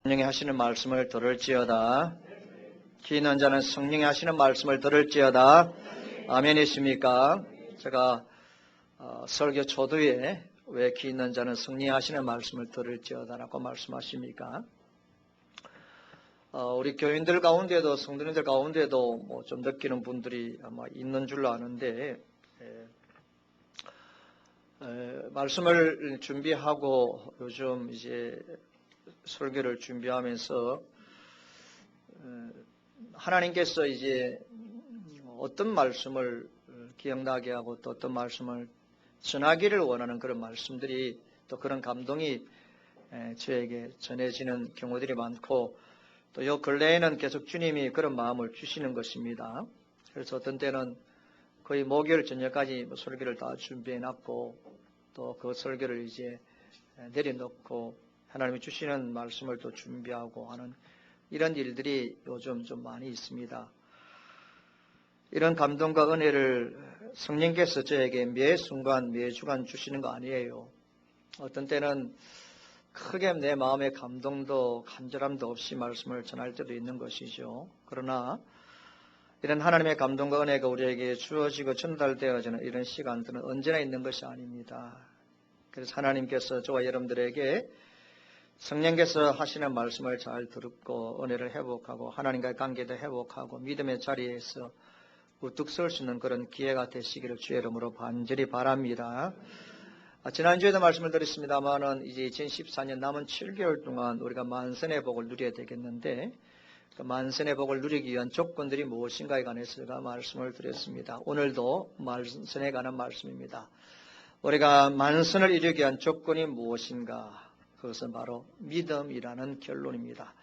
성령이 하시는 말씀을 들을지어다. 귀 있는 자는 성령이 하시는 말씀을 들을지어다. 아멘이십니까? 제가 설교 초두에 왜 귀 있는 자는 성령이 하시는 말씀을 들을지어다라고 말씀하십니까? 우리 교인들 가운데도 성도님들 가운데도 좀 느끼는 분들이 아마 있는 줄로 아는데, 말씀을 준비하고 요즘 이제 설교를 준비하면서 하나님께서 이제 어떤 말씀을 기억나게 하고 또 어떤 말씀을 전하기를 원하는 그런 말씀들이 또 그런 감동이 저에게 전해지는 경우들이 많고, 또 요 근래에는 계속 주님이 그런 마음을 주시는 것입니다. 그래서 어떤 때는 거의 목요일 저녁까지 설교를 다 준비해 놨고 또 그 설교를 이제 내려놓고 하나님이 주시는 말씀을 또 준비하고 하는 이런 일들이 요즘 좀 많이 있습니다. 이런 감동과 은혜를 성령께서 저에게 매 순간 매 주간 주시는 거 아니에요. 어떤 때는 크게 내 마음의 감동도 간절함도 없이 말씀을 전할 때도 있는 것이죠. 그러나 이런 하나님의 감동과 은혜가 우리에게 주어지고 전달되어지는 이런 시간들은 언제나 있는 것이 아닙니다. 그래서 하나님께서 저와 여러분들에게 성령께서 하시는 말씀을 잘 듣고 은혜를 회복하고 하나님과의 관계도 회복하고 믿음의 자리에서 우뚝 설 수 있는 그런 기회가 되시기를 주의 이름으로 간절히 바랍니다. 지난주에도 말씀을 드렸습니다만은 이제 2014년 남은 7개월 동안 우리가 만선의 복을 누려야 되겠는데, 그 만선의 복을 누리기 위한 조건들이 무엇인가에 관해서 제가 말씀을 드렸습니다. 오늘도 만선에 관한 말씀입니다. 우리가 만선을 이루기 위한 조건이 무엇인가? 그것은 바로 믿음이라는 결론입니다.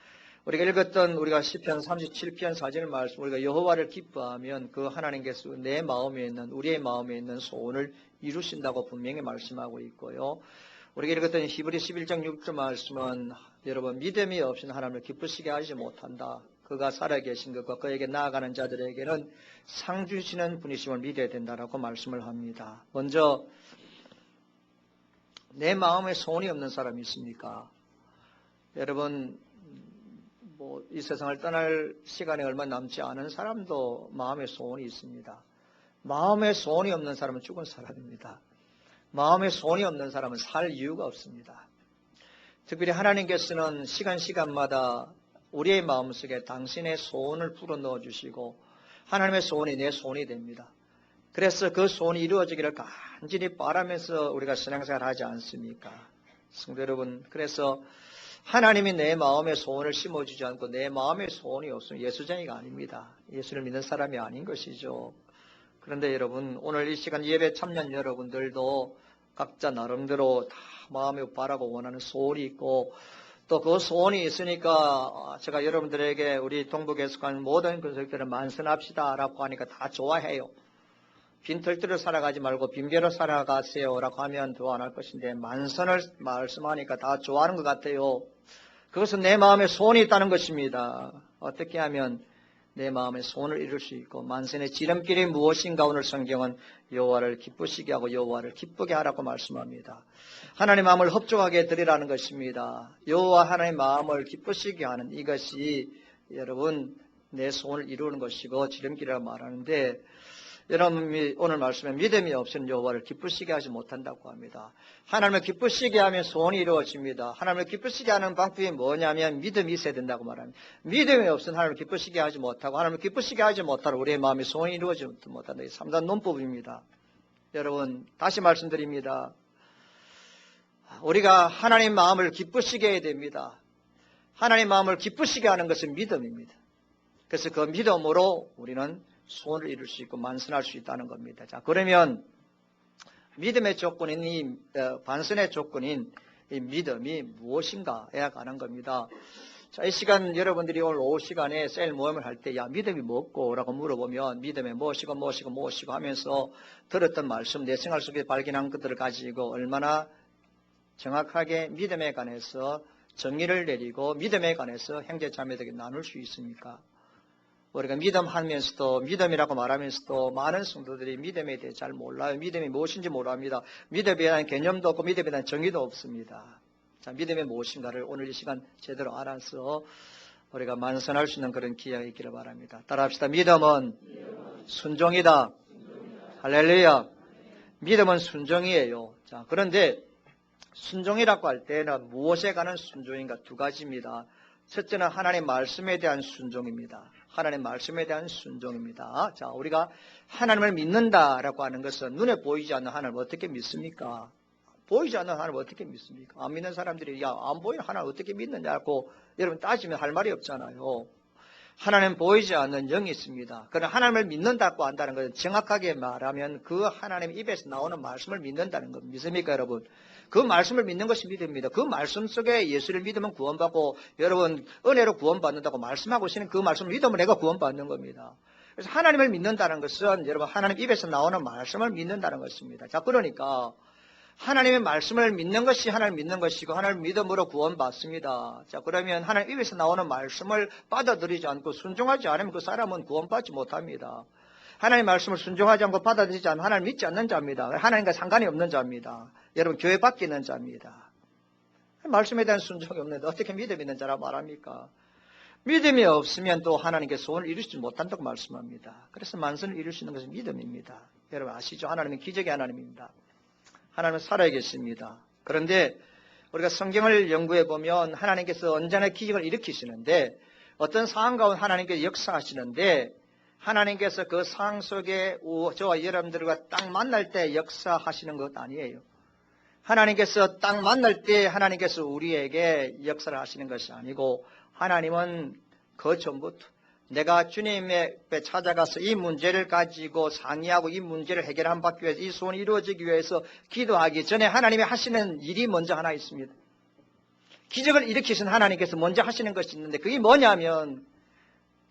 우리가 읽었던 우리가 시편 37편 4절 말씀, 우리가 여호와를 기뻐하면 그 하나님께서 내 마음에 있는 우리의 마음에 있는 소원을 이루신다고 분명히 말씀하고 있고요. 우리가 읽었던 히브리 11장 6절 말씀은 여러분 믿음이 없이는 하나님을 기쁘시게 하지 못한다. 그가 살아계신 것과 그에게 나아가는 자들에게는 상 주시는 분이심을 믿어야 된다라고 말씀을 합니다. 먼저 내 마음에 소원이 없는 사람이 있습니까? 여러분 이 세상을 떠날 시간이 얼마 남지 않은 사람도 마음에 소원이 있습니다. 마음에 소원이 없는 사람은 죽은 사람입니다. 마음에 소원이 없는 사람은 살 이유가 없습니다. 특별히 하나님께서는 시간마다 우리의 마음속에 당신의 소원을 불어넣어 주시고 하나님의 소원이 내 소원이 됩니다. 그래서 그 소원이 이루어지기를 간절히 바라면서 우리가 신앙생활을 하지 않습니까? 성도 여러분, 그래서 하나님이 내 마음에 소원을 심어주지 않고 내 마음에 소원이 없으면 예수쟁이가 아닙니다. 예수를 믿는 사람이 아닌 것이죠. 그런데 여러분, 오늘 이 시간 예배 참여한 여러분들도 각자 나름대로 다 마음에 바라고 원하는 소원이 있고 또 그 소원이 있으니까 제가 여러분들에게 우리 동북에 속한 모든 그들을 만선합시다 라고 하니까 다 좋아해요. 빈털들을 살아가지 말고 빈배로 살아가세요 라고 하면 더 안 할 것인데 만선을 말씀하니까 다 좋아하는 것 같아요. 그것은 내 마음에 소원이 있다는 것입니다. 어떻게 하면 내 마음의 소원을 이룰 수 있고 만선의 지름길이 무엇인가 오늘 성경은 여호와를 기쁘시게 하고 여호와를 기쁘게 하라고 말씀합니다. 하나님의 마음을 흡족하게 드리라는 것입니다. 여호와 하나님의 마음을 기쁘시게 하는 이것이 여러분 내 소원을 이루는 것이고 지름길이라고 말하는데, 여러분이 오늘 말씀에 믿음이 없이는 여호와를 기쁘시게 하지 못한다고 합니다. 하나님을 기쁘시게 하면 소원이 이루어집니다. 하나님을 기쁘시게 하는 방법이 뭐냐면 믿음이 있어야 된다고 말합니다. 믿음이 없으면 하나님을 기쁘시게 하지 못하고 하나님을 기쁘시게 하지 못하고 우리의 마음이 소원이 이루어지지 못한다. 이 3단 논법입니다. 여러분 다시 말씀드립니다. 우리가 하나님 마음을 기쁘시게 해야 됩니다. 하나님 마음을 기쁘시게 하는 것은 믿음입니다. 그래서 그 믿음으로 우리는 소원을 이룰 수 있고 만선할 수 있다는 겁니다. 자, 그러면 믿음의 조건인 반선의 조건인 이 믿음이 무엇인가에 관한 겁니다. 자, 이 시간 여러분들이 오늘 오후 시간에 셀 모임을 할 때 믿음이 뭐고? 라고 물어보면 믿음이 무엇이고 하면서 들었던 말씀, 내 생활 속에 발견한 것들을 가지고 얼마나 정확하게 믿음에 관해서 정의를 내리고 믿음에 관해서 형제자매들에게 나눌 수 있습니까? 우리가 믿음하면서도 믿음이라고 말하면서도 많은 성도들이 믿음에 대해 잘 몰라요. 믿음이 무엇인지 모릅니다. 믿음에 대한 개념도 없고 믿음에 대한 정의도 없습니다. 자, 믿음이 무엇인가를 오늘 이 시간 제대로 알아서 우리가 만선할 수 있는 그런 기회가 있기를 바랍니다. 따라합시다. 믿음은 순종이다. 할렐루야. 믿음은 순종이에요. 자, 그런데 순종이라고 할 때는 무엇에 관한 순종인가? 두 가지입니다. 첫째는 하나님 말씀에 대한 순종입니다. 하나님 말씀에 대한 순종입니다. 자, 우리가 하나님을 믿는다라고 하는 것은 눈에 보이지 않는 하나님을 어떻게 믿습니까? 보이지 않는 하나님을 어떻게 믿습니까? 안 믿는 사람들이 야, 안 보이는 하나님을 어떻게 믿느냐고 여러분 따지면 할 말이 없잖아요. 하나님 보이지 않는 영이 있습니다. 그러나 하나님을 믿는다고 한다는 것은 정확하게 말하면 그 하나님 입에서 나오는 말씀을 믿는다는 겁니다. 믿습니까, 여러분? 그 말씀을 믿는 것이 믿음입니다. 그 말씀 속에 예수를 믿으면 구원받고 여러분 은혜로 구원받는다고 말씀하고 있으니 그 말씀을 믿으면 내가 구원받는 겁니다. 그래서 하나님을 믿는다는 것은 여러분 하나님 입에서 나오는 말씀을 믿는다는 것입니다. 자, 그러니까 하나님의 말씀을 믿는 것이 하나님 믿는 것이고 하나님 믿음으로 구원받습니다. 자, 그러면 하나님 입에서 나오는 말씀을 받아들이지 않고 순종하지 않으면 그 사람은 구원받지 못합니다. 하나님 말씀을 순종하지 않고 받아들이지 않으면 하나님 믿지 않는 자입니다. 하나님과 상관이 없는 자입니다. 여러분 교회 밖에 있는 자입니다. 말씀에 대한 순종이 없는데 어떻게 믿음 있는 자라 말합니까? 믿음이 없으면 또 하나님께 소원을 이루지 못한다고 말씀합니다. 그래서 만선을 이룰 수 있는 것은 믿음입니다. 여러분 아시죠? 하나님은 기적의 하나님입니다. 하나님은 살아계십니다. 그런데 우리가 성경을 연구해 보면 하나님께서 언제나 기적을 일으키시는데 어떤 상황 가운데 하나님께서 역사하시는데 하나님께서 그 상황 속에 저와 여러분들과 딱 만날 때 역사하시는 것 아니에요. 하나님께서 딱 만날 때 하나님께서 우리에게 역사를 하시는 것이 아니고 하나님은 그 전부터 내가 주님의 앞에 찾아가서 이 문제를 가지고 상의하고 이 문제를 해결하기 위해서 이 소원이 이루어지기 위해서 기도하기 전에 하나님이 하시는 일이 먼저 하나 있습니다. 기적을 일으키신 하나님께서 먼저 하시는 것이 있는데 그게 뭐냐면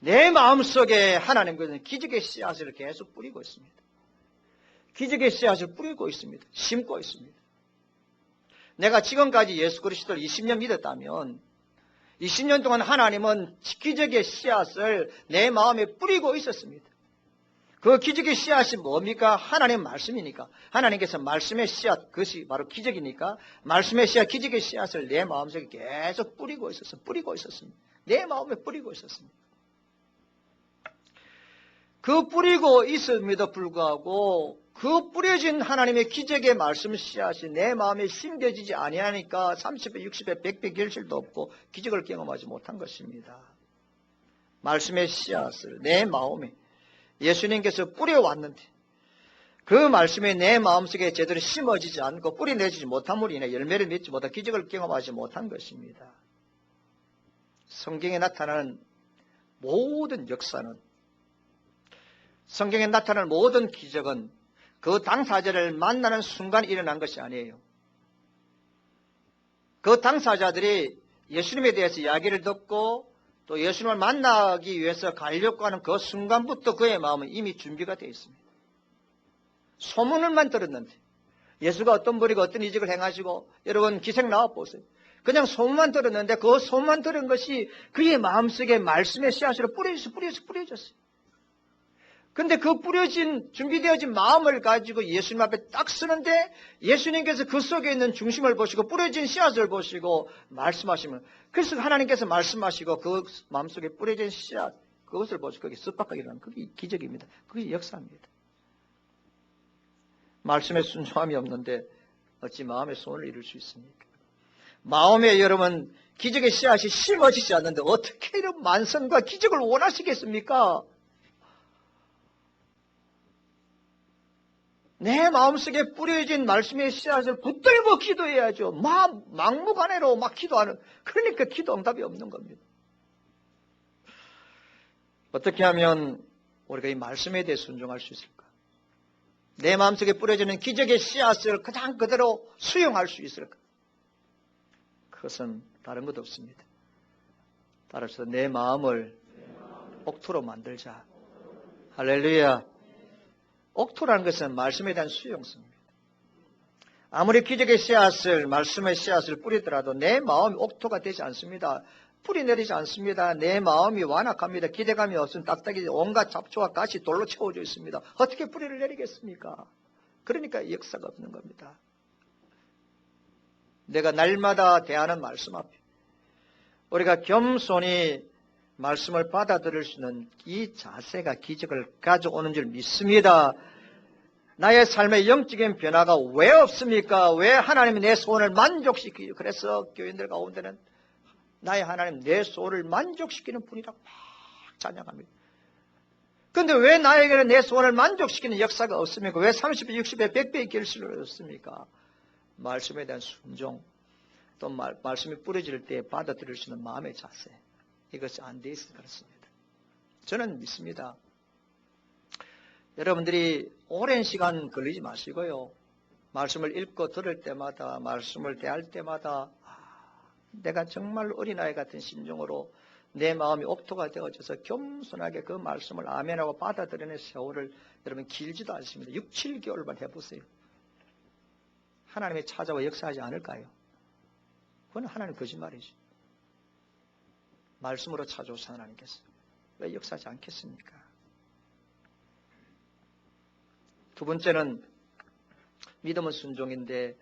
내 마음속에 하나님께서는 기적의 씨앗을 계속 뿌리고 있습니다. 기적의 씨앗을 뿌리고 있습니다. 심고 있습니다. 내가 지금까지 예수 그리스도를 20년 믿었다면 20년 동안 하나님은 기적의 씨앗을 내 마음에 뿌리고 있었습니다. 그 기적의 씨앗이 뭡니까? 하나님의 말씀이니까. 하나님께서 말씀의 씨앗, 그것이 바로 기적이니까 말씀의 씨앗, 기적의 씨앗을 내 마음속에 계속 뿌리고 있었습니다. 내 마음에 뿌리고 있었습니다. 그 뿌리고 있음에도 불구하고 그 뿌려진 하나님의 기적의 말씀 씨앗이 내 마음에 심겨지지 아니하니까 30배, 60배, 100배 결실도 없고 기적을 경험하지 못한 것입니다. 말씀의 씨앗을 내 마음에 예수님께서 뿌려왔는데 그 말씀이 내 마음속에 제대로 심어지지 않고 뿌리내지 못함으로 인해 열매를 맺지 못한 기적을 경험하지 못한 것입니다. 성경에 나타나는 모든 역사는 성경에 나타나는 모든 기적은 그 당사자를 만나는 순간 일어난 것이 아니에요. 그 당사자들이 예수님에 대해서 이야기를 듣고 또 예수님을 만나기 위해서 가려고 하는 그 순간부터 그의 마음은 이미 준비가 되어 있습니다. 소문을만 들었는데 예수가 어떤 분이고 어떤 이적을 행하시고 여러분 기생 나와보세요. 그냥 소문만 들었는데 그 소문만 들은 것이 그의 마음속에 말씀의 씨앗으로 뿌려졌어요. 근데 그 뿌려진 준비되어진 마음을 가지고 예수님 앞에 딱 서는데 예수님께서 그 속에 있는 중심을 보시고 뿌려진 씨앗을 보시고 말씀하시면 그래서 하나님께서 말씀하시고 그 마음속에 뿌려진 씨앗 그것을 보시고 거기 쓱박하게 일어나는 그게 기적입니다. 그게 역사입니다. 말씀에 순종함이 없는데 어찌 마음의 소원을 이룰 수 있습니까? 마음에 여러분 기적의 씨앗이 심어지지 않는데 어떻게 이런 만성과 기적을 원하시겠습니까? 내 마음속에 뿌려진 말씀의 씨앗을 붙들고 기도해야죠. 막무가내로 막 기도하는 그러니까 기도 응답이 없는 겁니다. 어떻게 하면 우리가 이 말씀에 대해 순종할 수 있을까? 내 마음속에 뿌려지는 기적의 씨앗을 그냥 그대로 수용할 수 있을까? 그것은 다른 것도 없습니다. 따라서 내 마음을 옥토로 만들자. 할렐루야. 옥토라는 것은 말씀에 대한 수용성입니다. 아무리 기적의 씨앗을 말씀의 씨앗을 뿌리더라도 내 마음이 옥토가 되지 않습니다. 뿌리 내리지 않습니다. 내 마음이 완악합니다. 기대감이 없으면 딱딱이 온갖 잡초와 가시 돌로 채워져 있습니다. 어떻게 뿌리를 내리겠습니까? 그러니까 역사가 없는 겁니다. 내가 날마다 대하는 말씀 앞에 우리가 겸손히 말씀을 받아들일 수 있는 이 자세가 기적을 가져오는 줄 믿습니다. 나의 삶의 영적인 변화가 왜 없습니까? 왜 하나님이 내 소원을 만족시키죠? 그래서 교인들 가운데는 나의 하나님 내 소원을 만족시키는 분이라고 막 찬양합니다. 그런데 왜 나에게는 내 소원을 만족시키는 역사가 없습니까? 왜 30배, 60배, 100배의 결실을 얻습니까? 말씀에 대한 순종, 또 말씀이 뿌려질 때 받아들일 수 있는 마음의 자세, 이것이 안 돼 있어서 그렇습니다. 저는 믿습니다. 여러분들이 오랜 시간 걸리지 마시고요. 말씀을 읽고 들을 때마다, 말씀을 대할 때마다 내가 정말 어린아이 같은 심정으로 내 마음이 옥토가 되어져서 겸손하게 그 말씀을 아멘하고 받아들이는 세월을 여러분 길지도 않습니다. 6, 7개월만 해보세요. 하나님이 찾아와 역사하지 않을까요? 그건 하나님 거짓말이죠. 말씀으로 찾아오신 하나님께서 왜 역사하지 않겠습니까? 두 번째는 믿음은 순종인데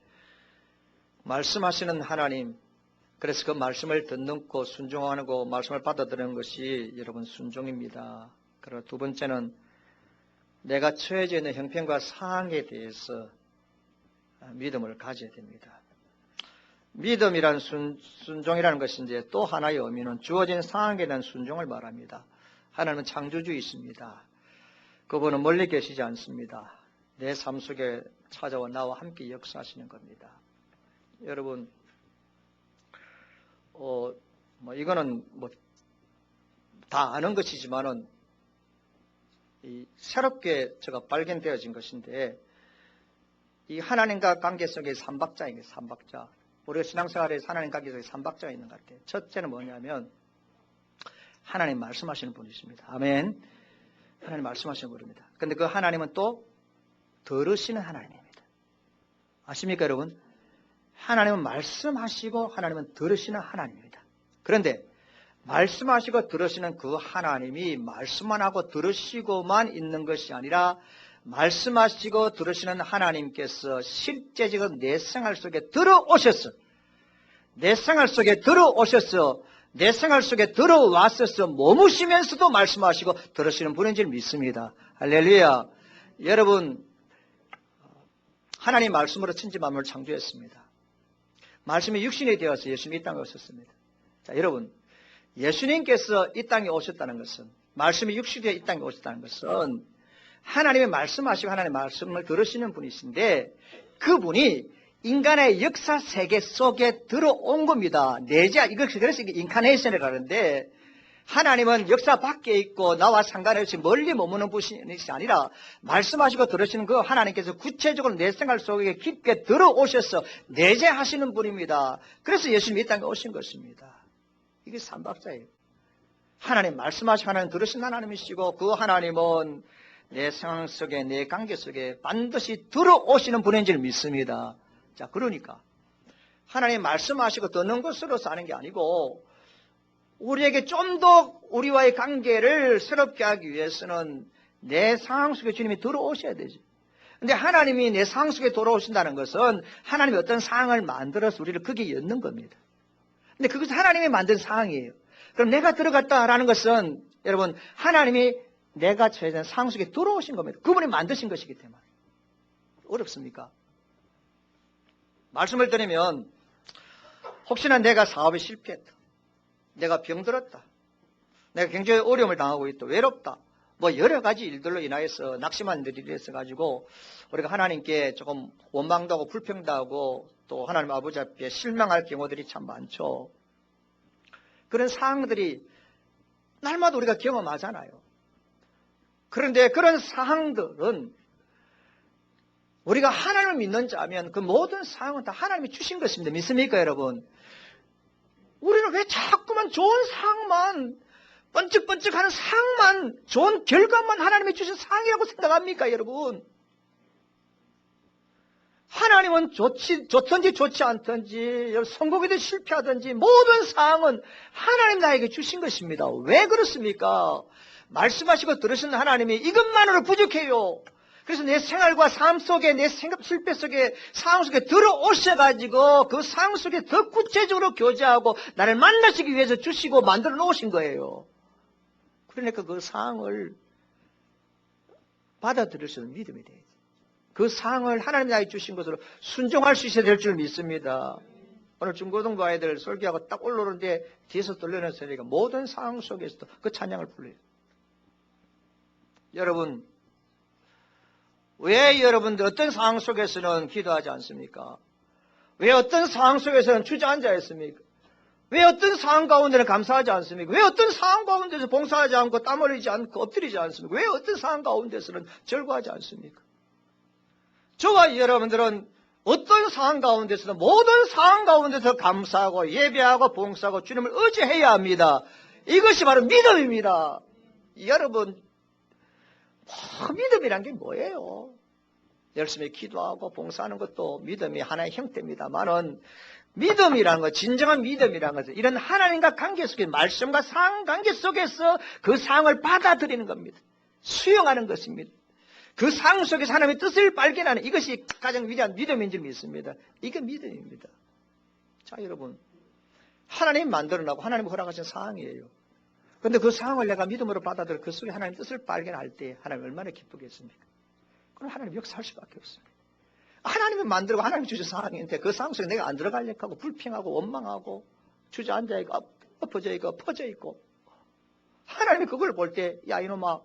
말씀하시는 하나님, 그래서 그 말씀을 듣고 순종하고 말씀을 받아들이는 것이 여러분 순종입니다. 그리고 두 번째는 내가 처해져 있는 형편과 상황에 대해서 믿음을 가져야 됩니다. 믿음이란 순종이라는 것이 이제 또 하나의 의미는 주어진 상황에 대한 순종을 말합니다. 하나님은 창조주이십니다. 그분은 멀리 계시지 않습니다. 내 삶 속에 찾아와 나와 함께 역사하시는 겁니다. 여러분, 이거는 다 아는 것이지만은 새롭게 제가 발견되어진 것인데 이 하나님과 관계 속에 삼박자입니다. 삼박자. 우리가 신앙생활에서 하나님 관계 속에 삼박자가 있는 것 같아요. 첫째는 뭐냐면 하나님 말씀하시는 분이십니다. 아멘. 하나님 말씀하시는 분입니다. 그런데 그 하나님은 또 들으시는 하나님입니다. 아십니까 여러분? 하나님은 말씀하시고 하나님은 들으시는 하나님입니다. 그런데 말씀하시고 들으시는 그 하나님이 말씀만 하고 들으시고만 있는 것이 아니라 말씀하시고 들으시는 하나님께서 실제적으로 내 생활 속에 들어오셔서 내 생활 속에 들어오셔서 내 생활 속에 들어왔어서 머무시면서도 말씀하시고 들으시는 분인 줄 믿습니다. 할렐루야. 여러분, 하나님 말씀으로 천지 만물을 창조했습니다. 말씀이 육신이 되어서 예수님이 이 땅에 오셨습니다. 자, 여러분, 예수님께서 이 땅에 오셨다는 것은, 말씀이 육신이 되어 이 땅에 오셨다는 것은 하나님의 말씀하시고 하나님의 말씀을 들으시는 분이신데 그분이 인간의 역사 세계 속에 들어온 겁니다. 그래서 인카네이션이라고 하는데 하나님은 역사 밖에 있고 나와 상관없이 멀리 머무는 분이 아니라 말씀하시고 들으시는 그 하나님께서 구체적으로 내 생활 속에 깊게 들어오셔서 내재하시는 분입니다. 그래서 예수님이 이 땅에 오신 것입니다. 이게 삼박자예요. 하나님 말씀하시고 하나님 들으신 하나님이시고 그 하나님은 내 상황 속에 내 관계 속에 반드시 들어오시는 분인 줄 믿습니다. 자, 그러니까 하나님 말씀하시고 듣는 것으로 사는 게 아니고 우리에게 좀 더 우리와의 관계를 새롭게 하기 위해서는 내 상황 속에 주님이 들어오셔야 되죠. 근데 하나님이 내 상황 속에 들어오신다는 것은 하나님이 어떤 상황을 만들어서 우리를 거기에 엮는 겁니다. 근데 그것은 하나님이 만든 상황이에요. 그럼 내가 들어갔다라는 것은 여러분 하나님이 내가 처해진 상황 속에 들어오신 겁니다. 그분이 만드신 것이기 때문에. 어렵습니까? 말씀을 드리면 혹시나 내가 사업에 실패했다. 내가 병들었다. 내가 굉장히 어려움을 당하고 있다. 외롭다. 뭐 여러 가지 일들로 인하여서 낙심한 일이 있어가지고 우리가 하나님께 조금 원망도 하고 불평도 하고 또 하나님 아버지 앞에 실망할 경우들이 참 많죠. 그런 상황들이 날마다 우리가 경험하잖아요. 그런데 그런 상황들은 우리가 하나님을 믿는 자면 그 모든 상황은 다 하나님이 주신 것입니다. 믿습니까 여러분? 우리는 왜 자꾸만 좋은 상황만 번쩍번쩍하는 상황만 좋은 결과만 하나님이 주신 상황이라고 생각합니까 여러분? 하나님은 좋든지 좋지 않든지 성공이든 실패하든지 모든 상황은 하나님 나에게 주신 것입니다. 왜 그렇습니까? 말씀하시고 들으신 하나님이 이것만으로 부족해요. 그래서 내 생활과 삶 속에, 내 생각, 실패 속에, 상황 속에 들어오셔가지고 그 상황 속에 더 구체적으로 교제하고 나를 만나시기 위해서 주시고 만들어 놓으신 거예요. 그러니까 그 상황을 받아들일 수 있는 믿음이 돼야지. 그 상황을 하나님이 나에게 주신 것으로 순종할 수 있어야 될 줄 믿습니다. 오늘 중고등부 아이들 설교하고 딱 올라오는데 뒤에서 떨려는 소리가 모든 상황 속에서도 그 찬양을 불러요. 여러분, 왜 여러분들 어떤 상황 속에서는 기도하지 않습니까? 왜 어떤 상황 속에서는 주저앉아 있습니까? 왜 어떤 상황 가운데는 감사하지 않습니까? 왜 어떤 상황 가운데서 봉사하지 않고 땀 흘리지 않고 엎드리지 않습니까? 왜 어떤 상황 가운데서는 절구하지 않습니까? 저와 여러분들은 어떤 상황 가운데서도 모든 상황 가운데서 감사하고 예배하고 봉사하고 주님을 의지해야 합니다. 이것이 바로 믿음입니다. 여러분, 믿음이란 게 뭐예요? 열심히 기도하고 봉사하는 것도 믿음이 하나의 형태입니다만은 믿음이라는 것, 진정한 믿음이라는 것은 이런 하나님과 관계 속에 말씀과 상황 관계 속에서 그 상황을 받아들이는 겁니다. 수용하는 것입니다. 그 상황 속에서 하나님의 뜻을 발견하는 이것이 가장 위대한 믿음인 줄 믿습니다. 이게 믿음입니다. 자, 여러분, 하나님 만들어내고 하나님 허락하신 상황이에요. 그런데 그 상황을 내가 믿음으로 받아들여 그 속에 하나님의 뜻을 발견할 때 하나님 얼마나 기쁘겠습니까? 그럼 하나님 역사할 수밖에 없습니다. 하나님이 만들고 하나님이 주신 상황인데 그 상황 속에 내가 안 들어가려고 하고 불평하고 원망하고 주저앉아 있고 엎어져 있고 퍼져 있고 하나님이 그걸 볼 때 야 이놈아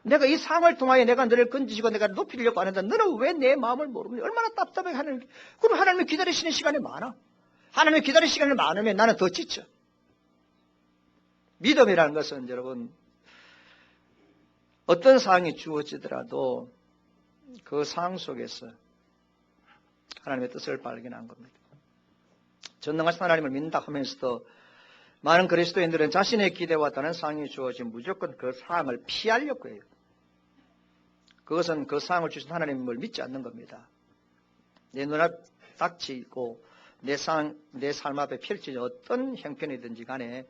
내가 이 상황을 통하여 내가 너를 건지시고 내가 높이려고 하는데 너는 왜 내 마음을 모르니 얼마나 답답해 하나님. 그럼 하나님이 기다리시는 시간이 많아. 하나님이 기다리는 시간이 많으면 나는 더 지쳐. 믿음이라는 것은 여러분 어떤 상황이 주어지더라도 그 상황 속에서 하나님의 뜻을 발견한 겁니다. 전능하신 하나님을 믿는다 하면서도 많은 그리스도인들은 자신의 기대와 다른 상황이 주어지면 무조건 그 상황을 피하려고 해요. 그것은 그 상황을 주신 하나님을 믿지 않는 겁니다. 내 눈앞 닥치고 내 삶 앞에 펼쳐진 어떤 형편이든지 간에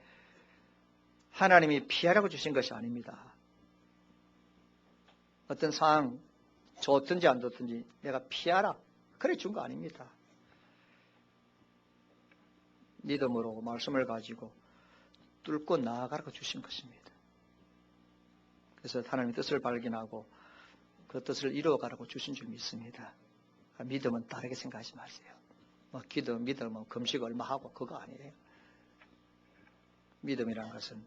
하나님이 피하라고 주신 것이 아닙니다. 어떤 상황 좋든지 안 좋든지 내가 피하라. 그래 준 거 아닙니다. 믿음으로 말씀을 가지고 뚫고 나아가라고 주신 것입니다. 그래서 하나님의 뜻을 발견하고 그 뜻을 이루어가라고 주신 줄 믿습니다. 믿음은 다르게 생각하지 마세요. 기도, 믿음, 금식 얼마 하고 그거 아니에요. 믿음이라는 것은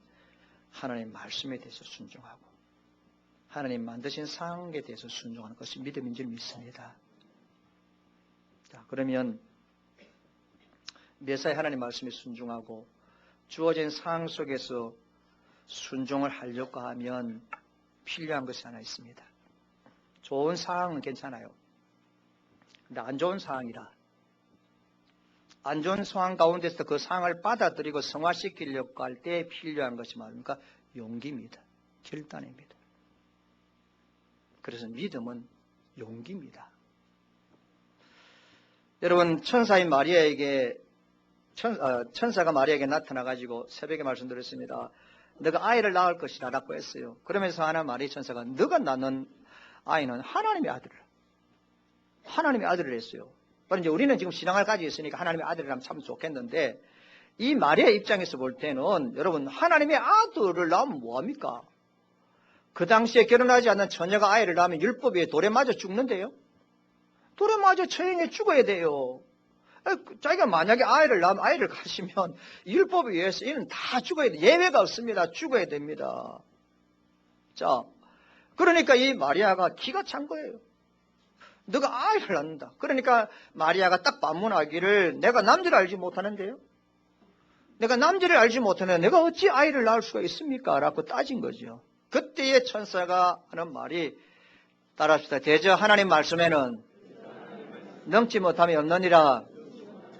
하나님 말씀에 대해서 순종하고 하나님 만드신 상황에 대해서 순종하는 것이 믿음인 줄 믿습니다. 자, 그러면 매사에 하나님 말씀에 순종하고 주어진 상황 속에서 순종을 하려고 하면 필요한 것이 하나 있습니다. 좋은 상황은 괜찮아요. 근데 안 좋은 상황이라 안 좋은 상황 가운데서 그 상황을 받아들이고 성화시키려고 할 때 필요한 것이 뭡니까? 용기입니다. 결단입니다. 그래서 믿음은 용기입니다. 여러분 천사인 마리아에게 천사가 마리아에게 나타나가지고 새벽에 말씀드렸습니다. 너가 아이를 낳을 것이라 라고 했어요. 그러면서 하나 마리아 천사가 너가 낳는 아이는 하나님의 아들이라. 하나님의 아들을 했어요. 그런데 이제 우리는 지금 신앙을 가지고 있으니까 하나님의 아들이라면 참 좋겠는데 이 마리아 입장에서 볼 때는 여러분 하나님의 아들을 낳으면 뭐합니까? 그 당시에 결혼하지 않는 처녀가 아이를 낳으면 율법에 돌에 맞아 죽는데요. 돌에 맞아 처형해 죽어야 돼요. 자기가 만약에 아이를 낳으면 아이를 가시면 율법에 의해서 이는 다 죽어야 돼. 예외가 없습니다. 죽어야 됩니다. 자, 그러니까 이 마리아가 기가 찬 거예요. 너가 아이를 낳는다. 그러니까 마리아가 딱 반문하기를 내가 남자를 알지 못하는데요. 내가 남자를 알지 못하는데 내가 어찌 아이를 낳을 수가 있습니까? 라고 따진 거죠. 그때의 천사가 하는 말이 따라합시다. 대저 하나님 말씀에는 넘지 못함이 없느니라.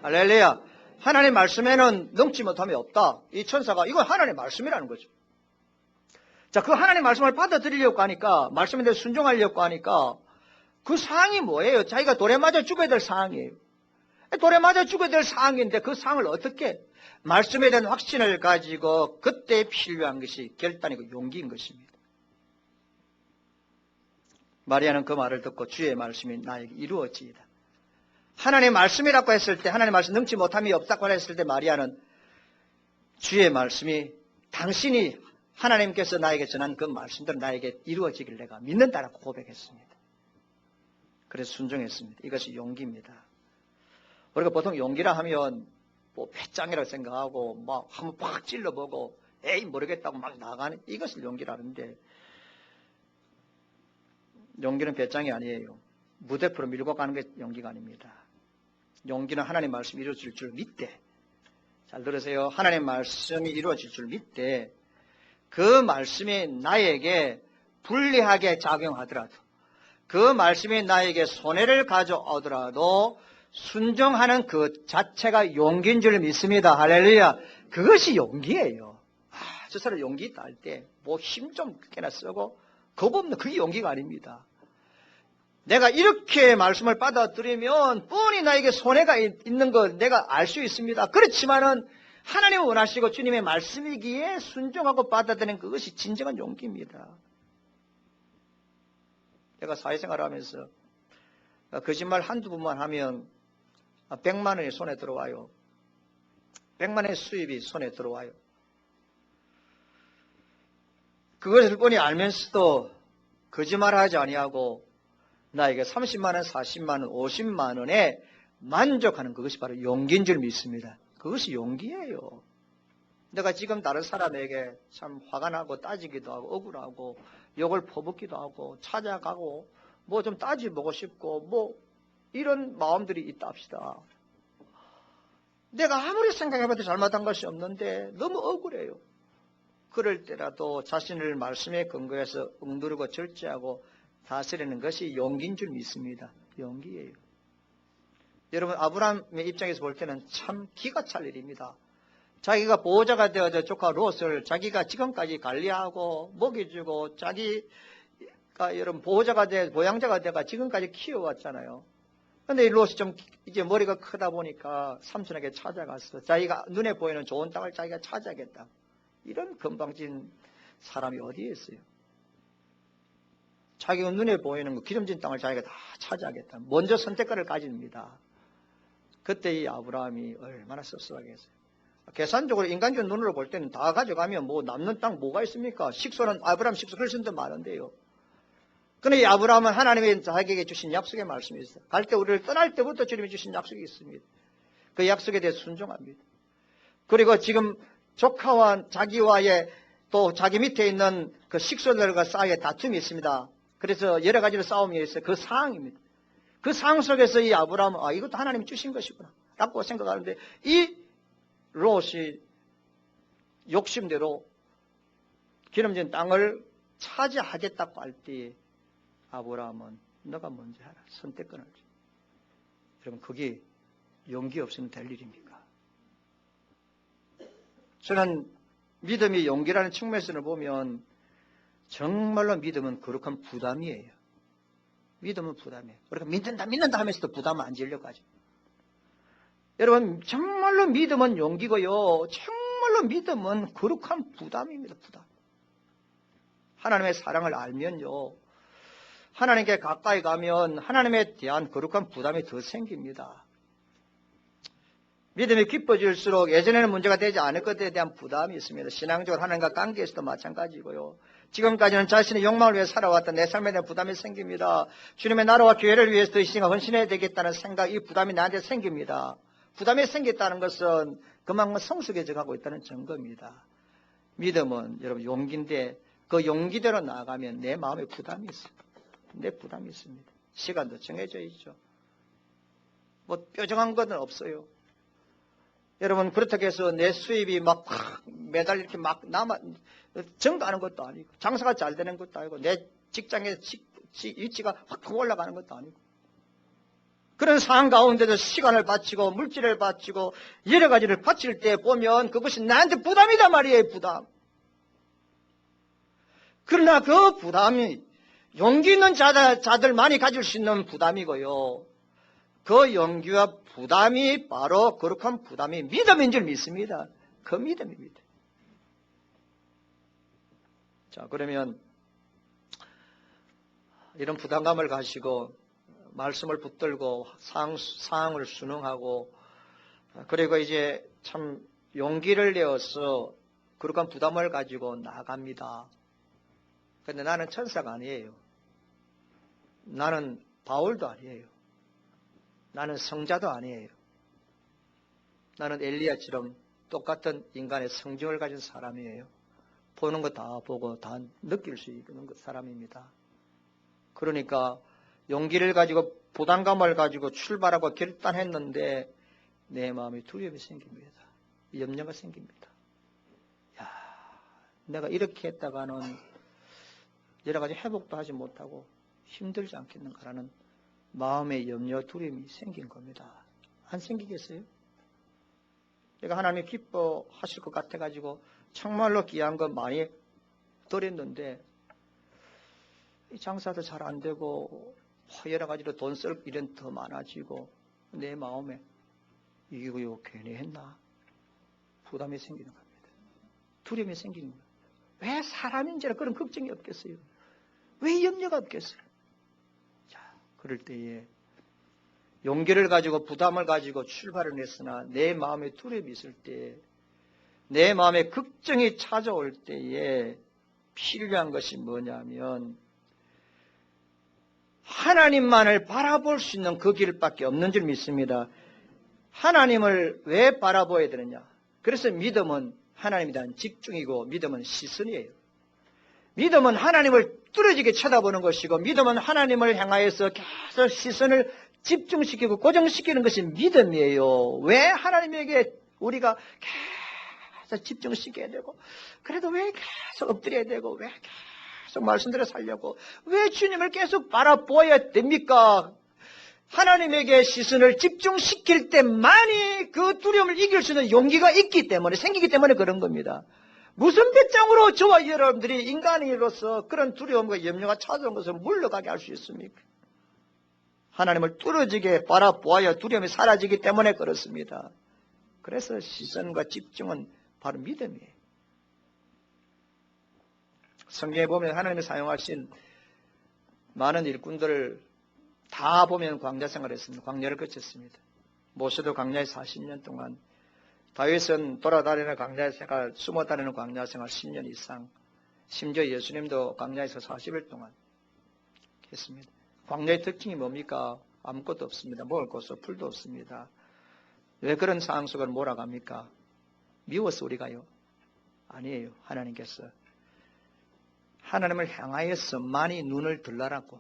할렐루야. 하나님 말씀에는 넘지 못함이 없다. 이 천사가 이건 하나님 말씀이라는 거죠. 자, 그 하나님 말씀을 받아들이려고 하니까 말씀에 대해 순종하려고 하니까 그 상황이 뭐예요? 자기가 돌에 맞아 죽어야 될 상황이에요. 돌에 맞아 죽어야 될 상황인데 그 상황을 어떻게 말씀에 대한 확신을 가지고 그때 필요한 것이 결단이고 용기인 것입니다. 마리아는 그 말을 듣고 주의 말씀이 나에게 이루어지이다. 하나님의 말씀이라고 했을 때, 하나님의 말씀 능치 못함이 없다고 했을 때 마리아는 주의 말씀이, 당신이 하나님께서 나에게 전한 그 말씀들은 나에게 이루어지길 내가 믿는다라고 고백했습니다. 그래서 순종했습니다. 이것이 용기입니다. 우리가 보통 용기라 하면 뭐 배짱이라고 생각하고 막 한번 팍 찔러보고 에이 모르겠다고 막 나가는, 이것을 용기라는데, 용기는 배짱이 아니에요. 무대표로 밀고 가는 게 용기가 아닙니다. 용기는 하나님 말씀이 이루어질 줄 믿되, 잘 들으세요. 하나님 말씀이 이루어질 줄 믿되 그 말씀이 나에게 불리하게 작용하더라도, 그 말씀이 나에게 손해를 가져오더라도 순종하는 그 자체가 용기인 줄 믿습니다. 할렐루야. 그것이 용기예요. 저 사람 용기 있다 할 때 뭐 힘 좀 꽤나 쓰고 겁 없는, 그게 용기가 아닙니다. 내가 이렇게 말씀을 받아들이면 뻔히 나에게 손해가 있는 걸 내가 알 수 있습니다. 그렇지만은 하나님이 원하시고 주님의 말씀이기에 순종하고 받아들이는 그것이 진정한 용기입니다. 내가 사회생활을 하면서 거짓말 한두 번만 하면 100만 원이 손에 들어와요. 100만 원의 수입이 손에 들어와요. 그것을 뻔히 알면서도 거짓말하지 아니하고 나에게 30만 원, 40만 원, 50만 원에 만족하는 그것이 바로 용기인 줄 믿습니다. 그것이 용기예요. 내가 지금 다른 사람에게 참 화가 나고 따지기도 하고 억울하고 욕을 퍼붓기도 하고 찾아가고 뭐 좀 따져보고 싶고 뭐 이런 마음들이 있다 합시다. 내가 아무리 생각해봐도 잘못한 것이 없는데 너무 억울해요. 그럴 때라도 자신을 말씀에 근거해서 억누르고 절제하고 다스리는 것이 용기인 줄 믿습니다. 용기예요. 여러분, 아브라함의 입장에서 볼 때는 참 기가 찰 일입니다. 자기가 보호자가 되어서 조카 롯을 자기가 지금까지 관리하고 먹여주고 자기가 여러분 보호자가 돼, 보양자가 돼가 지금까지 키워왔잖아요. 근데 이 롯이 좀 이제 머리가 크다 보니까 삼촌에게 찾아가서 자기가 눈에 보이는 좋은 땅을 자기가 찾아야겠다. 이런 건방진 사람이 어디에 있어요? 자기가 눈에 보이는 거 기름진 땅을 자기가 다 차지하겠다. 먼저 선택권을 가집니다. 그때 이 아브라함이 얼마나 섭섭하겠어요. 계산적으로 인간적 눈으로 볼 때는 다 가져가면 뭐 남는 땅 뭐가 있습니까? 식소는 아브라함 식소 훨씬 더 많은데요. 그런데 이 아브라함은 하나님이 자기에게 주신 약속의 말씀이 있어요. 갈 때 우리를 떠날 때부터 주님이 주신 약속이 있습니다. 그 약속에 대해 순종합니다. 그리고 지금 조카와 자기와의 또 자기 밑에 있는 그 식소들과 사이에 다툼이 있습니다. 그래서 여러 가지로 싸움이 있어요. 그 상황입니다. 그 상황 속에서 이 아브라함은 이것도 하나님이 주신 것이구나 라고 생각하는데, 이 롯이 욕심대로 기름진 땅을 차지하겠다고 할 때 아브라함은 너가 먼저 하라. 선택권을 줘. 여러분, 그게 용기 없으면 될 일입니까? 저는 믿음이 용기라는 측면에서 보면 정말로 믿음은 거룩한 부담이에요. 믿음은 부담이에요. 우리가 믿는다 하면서도 부담을 안 지으려고 하죠. 여러분, 정말로 믿음은 용기고요. 정말로 믿음은 거룩한 부담입니다. 부담. 하나님의 사랑을 알면요, 하나님께 가까이 가면 하나님에 대한 거룩한 부담이 더 생깁니다. 믿음이 깊어질수록 예전에는 문제가 되지 않을 것에 대한 부담이 있습니다. 신앙적으로 하나님과 관계에서도 마찬가지고요. 지금까지는 자신의 욕망을 위해 살아왔던 내 삶에 대한 부담이 생깁니다. 주님의 나라와 교회를 위해서 이 시간 헌신해야 되겠다는 생각, 이 부담이 나한테 생깁니다. 부담이 생겼다는 것은 그만큼 성숙해져 가고 있다는 증거입니다. 믿음은 여러분 용기인데 그 용기대로 나아가면 내 마음에 부담이 있어요. 내 부담이 있습니다. 시간도 정해져 있죠. 뭐 뾰정한 건 없어요. 여러분, 그렇다고 해서 내 수입이 막 매달 이렇게 막 증가하는 것도 아니고, 장사가 잘 되는 것도 아니고, 내 직장의 위치가 확 올라가는 것도 아니고, 그런 상황 가운데도 시간을 바치고 물질을 바치고 여러 가지를 바칠 때 보면 그것이 나한테 부담이다 말이에요. 부담. 그러나 그 부담이 용기 있는 자들 많이 가질 수 있는 부담이고요. 그 용기와 부담이 바로 거룩한 부담이 믿음인 줄 믿습니다. 그 믿음입니다. 자, 그러면 이런 부담감을 가지고 말씀을 붙들고 상황을 순응하고, 그리고 이제 참 용기를 내어서 그러한 부담을 가지고 나갑니다. 근데 나는 천사가 아니에요. 나는 바울도 아니에요. 나는 성자도 아니에요. 나는 엘리야처럼 똑같은 인간의 성질을 가진 사람이에요. 보는 거 다 보고 다 느낄 수 있는 사람입니다. 그러니까 용기를 가지고 부담감을 가지고 출발하고 결단했는데 내 마음에 두려움이 생깁니다. 염려가 생깁니다. 야, 내가 이렇게 했다가는 여러 가지 회복도 하지 못하고 힘들지 않겠는가라는 마음의 염려, 두려움이 생긴 겁니다. 안 생기겠어요? 내가 하나님 기뻐하실 것 같아가지고 정말로 귀한 거 많이 드렸는데 장사도 잘 안 되고 여러 가지로 돈 쓸 일은 더 많아지고 내 마음에 이거 괜히 했나? 부담이 생기는 겁니다. 두려움이 생기는 거예요. 왜 사람인지라 그런 걱정이 없겠어요? 왜 염려가 없겠어요? 자, 그럴 때에 용기를 가지고 부담을 가지고 출발을 했으나 내 마음에 두려움이 있을 때, 내 마음에 걱정이 찾아올 때에 필요한 것이 뭐냐면 하나님만을 바라볼 수 있는 그 길밖에 없는 줄 믿습니다. 하나님을 왜 바라보아야 되느냐? 그래서 믿음은 하나님에 대한 집중이고 믿음은 시선이에요. 믿음은 하나님을 뚫어지게 쳐다보는 것이고 믿음은 하나님을 향하여서 계속 시선을 집중시키고 고정시키는 것이 믿음이에요. 왜 하나님에게 우리가 계속 집중시켜야 되고 그래도 왜 계속 엎드려야 되고 왜 계속 말씀대로 살려고 왜 주님을 계속 바라보아야 됩니까? 하나님에게 시선을 집중시킬 때만이 그 두려움을 이길 수 있는 용기가 있기 때문에 생기기 때문에 그런 겁니다. 무슨 배짱으로 저와 여러분들이 인간으로서 그런 두려움과 염려가 찾아온 것을 물러가게 할 수 있습니까? 하나님을 뚫어지게 바라보아야 두려움이 사라지기 때문에 그렇습니다. 그래서 시선과 집중은 바로 믿음이에요. 성경에 보면 하나님이 사용하신 많은 일꾼들을 다 보면 광야 생활했습니다. 광야를 거쳤습니다. 모세도 광야에 40년 동안, 다윗은 돌아다니는 광야 생활, 숨어 다니는 광야 생활 10년 이상, 심지어 예수님도 광야에서 40일 동안 했습니다. 광야의 특징이 뭡니까? 아무것도 없습니다. 먹을 것도 풀도 없습니다. 왜 그런 상황 속을 몰아갑니까? 미워서 우리가요? 아니에요. 하나님께서 하나님을 향하여서만이 눈을 들라라고,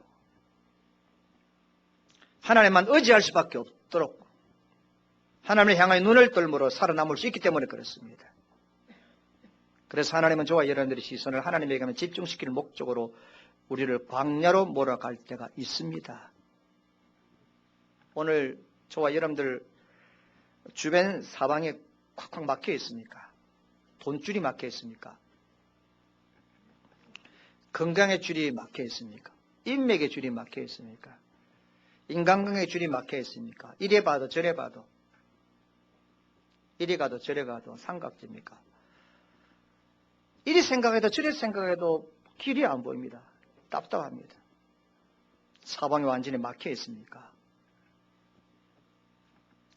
하나님만 의지할 수밖에 없도록 하나님을 향하여 눈을 들므로 살아남을 수 있기 때문에 그렇습니다. 그래서 하나님은 저와 여러분들의 시선을 하나님에게 집중시킬 목적으로 우리를 광야로 몰아갈 때가 있습니다. 오늘 저와 여러분들 주변 사방에 콱콱 막혀 있습니까? 돈줄이 막혀 있습니까? 건강의 줄이 막혀 있습니까? 인맥의 줄이 막혀 있습니까? 인간관계의 줄이 막혀 있습니까? 이래 봐도 저래 봐도, 이리 가도 저래 가도 삼각지입니까? 이리 생각해도 저리 생각해도 길이 안 보입니다. 답답합니다. 사방이 완전히 막혀 있습니까?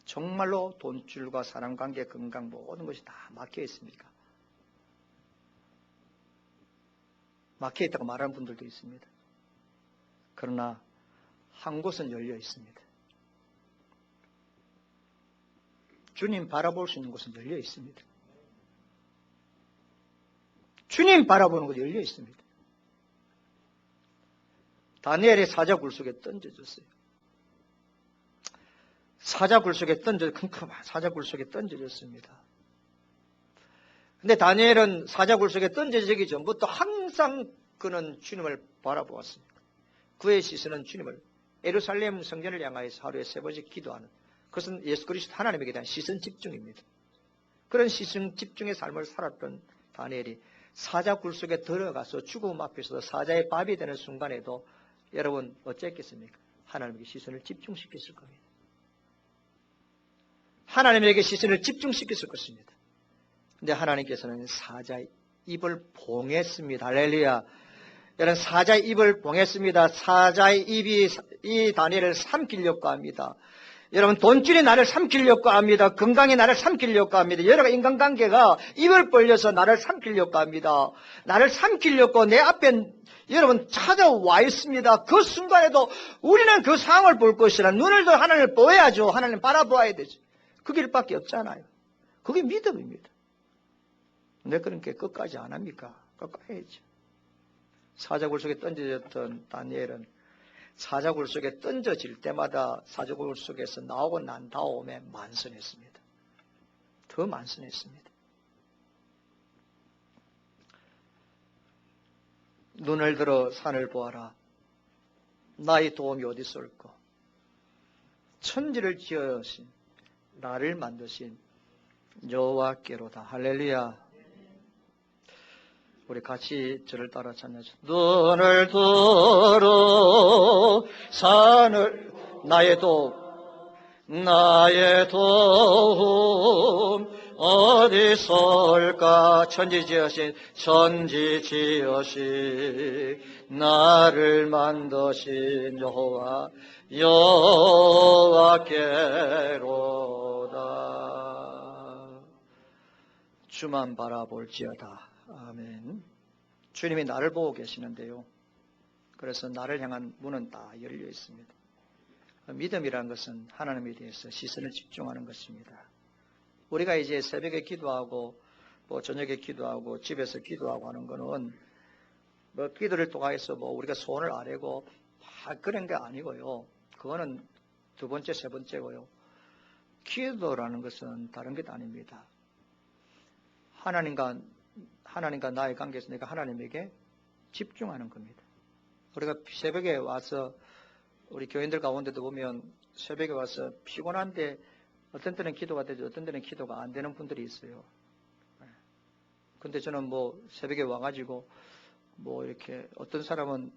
정말로 돈줄과 사람관계, 건강 모든 것이 다 막혀 있습니까? 막혀 있다고 말하는 분들도 있습니다. 그러나 한 곳은 열려 있습니다. 주님 바라볼 수 있는 곳은 열려 있습니다. 주님 바라보는 곳이 열려 있습니다. 다니엘의 사자 굴속에 던져졌어요. 사자 굴속에 큼큼한 사자 굴속에 던져졌습니다. 근데 다니엘은 사자 굴속에 던져지기 전부터 항상 그는 주님을 바라보았습니다. 그의 시선은 주님을, 예루살렘 성전을 향하여서 하루에 3번씩 기도하는, 그것은 예수 그리스도 하나님에게 대한 시선 집중입니다. 그런 시선 집중의 삶을 살았던 다니엘이 사자 굴속에 들어가서 죽음 앞에서 사자의 밥이 되는 순간에도 여러분 어쨌겠습니까? 하나님에게 시선을 집중시켰을 겁니다. 하나님에게 시선을 집중시켰을 것입니다. 근데 하나님께서는 사자의 입을 봉했습니다. 할렐루야. 여러분 사자의 입을 봉했습니다. 사자의 입이 이 다니엘을 삼키려고 합니다. 여러분 돈줄이 나를 삼키려고 합니다. 건강이 나를 삼키려고 합니다. 여러 가지 인간관계가 입을 벌려서 나를 삼키려고 합니다. 나를 삼키려고 내 앞에 여러분 찾아와 있습니다. 그 순간에도 우리는 그 상황을 볼 것이라 눈을 더 하나님을 보아야죠. 하나님 바라보아야 되죠. 그 길밖에 없잖아요. 그게 믿음입니다. 왜 그렇게 끝까지 안 합니까? 끝까지 해야죠. 사자굴 속에 던져졌던 다니엘은 사자굴 속에 던져질 때마다 사자굴 속에서 나오고 난 다음에 만선했습니다. 더 만선했습니다. 눈을 들어 산을 보아라. 나의 도움이 어디서 올까? 천지를 지으신 나를 만드신 여호와께로다. 할렐루야. 우리 같이 저를 따라 찬양하죠. 눈을 들어 산을 나의 도움 어디서 올까? 천지 지으신 나를 만드신 여호와께로다. 주만 바라볼지어다. 아멘. 주님이 나를 보고 계시는데요. 그래서 나를 향한 문은 다 열려 있습니다. 믿음이라는 것은 하나님에 대해서 시선을 집중하는 것입니다. 우리가 이제 새벽에 기도하고 저녁에 기도하고 집에서 기도하고 하는 거는 기도를 통해서 우리가 소원을 아뢰고 그런 게 아니고요. 그거는 두 번째, 세 번째고요. 기도라는 것은 다른 게 아닙니다. 하나님과 나의 관계에서 내가 하나님에게 집중하는 겁니다. 우리가 새벽에 와서 우리 교인들 가운데도 보면 새벽에 와서 피곤한데 어떤 때는 기도가 되죠. 어떤 때는 기도가 안 되는 분들이 있어요. 근데 저는 새벽에 와가지고 이렇게 어떤 사람은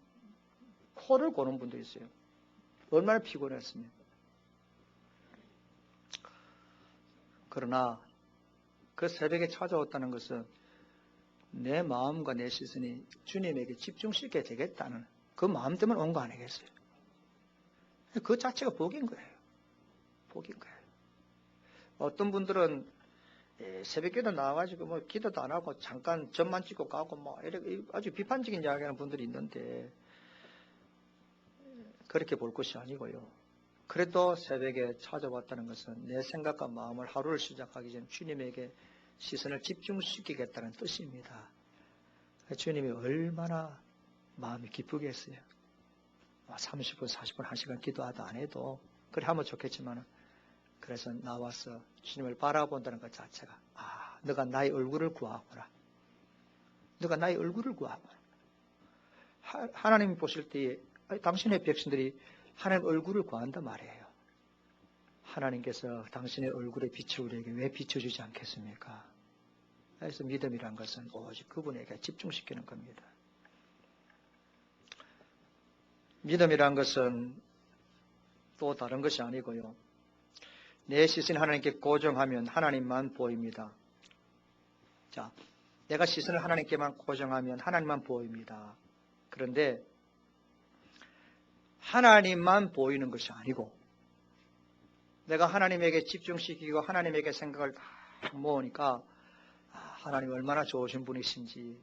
코를 고는 분도 있어요. 얼마나 피곤했습니까? 그러나 그 새벽에 찾아왔다는 것은 내 마음과 내 시선이 주님에게 집중시켜야 되겠다는 그 마음 때문에 온 거 아니겠어요? 그 자체가 복인 거예요. 복인 거예요. 어떤 분들은 새벽기도 나와가지고 기도도 안 하고 잠깐 점만 찍고 가고 이렇게 아주 비판적인 이야기하는 분들이 있는데 그렇게 볼 것이 아니고요. 그래도 새벽에 찾아왔다는 것은 내 생각과 마음을 하루를 시작하기 전 주님에게 시선을 집중시키겠다는 뜻입니다. 주님이 얼마나 마음이 기쁘겠어요. 30분, 40분, 1시간 기도하다 안 해도 그래 하면 좋겠지만 그래서 나와서 주님을 바라본다는 것 자체가 너가 나의 얼굴을 구하거라. 너가 나의 얼굴을 구하거라. 하나님이 보실 때에 당신의 백성들이 하나님 얼굴을 구한단 말이에요. 하나님께서 당신의 얼굴의 빛을 우리에게 왜 비춰주지 않겠습니까? 그래서 믿음이란 것은 오직 그분에게 집중시키는 겁니다. 믿음이란 것은 또 다른 것이 아니고요. 내 시선이 하나님께 고정하면 하나님만 보입니다. 자, 내가 시선을 하나님께만 고정하면 하나님만 보입니다. 그런데 하나님만 보이는 것이 아니고 내가 하나님에게 집중시키고 하나님에게 생각을 다 모으니까 하나님 얼마나 좋으신 분이신지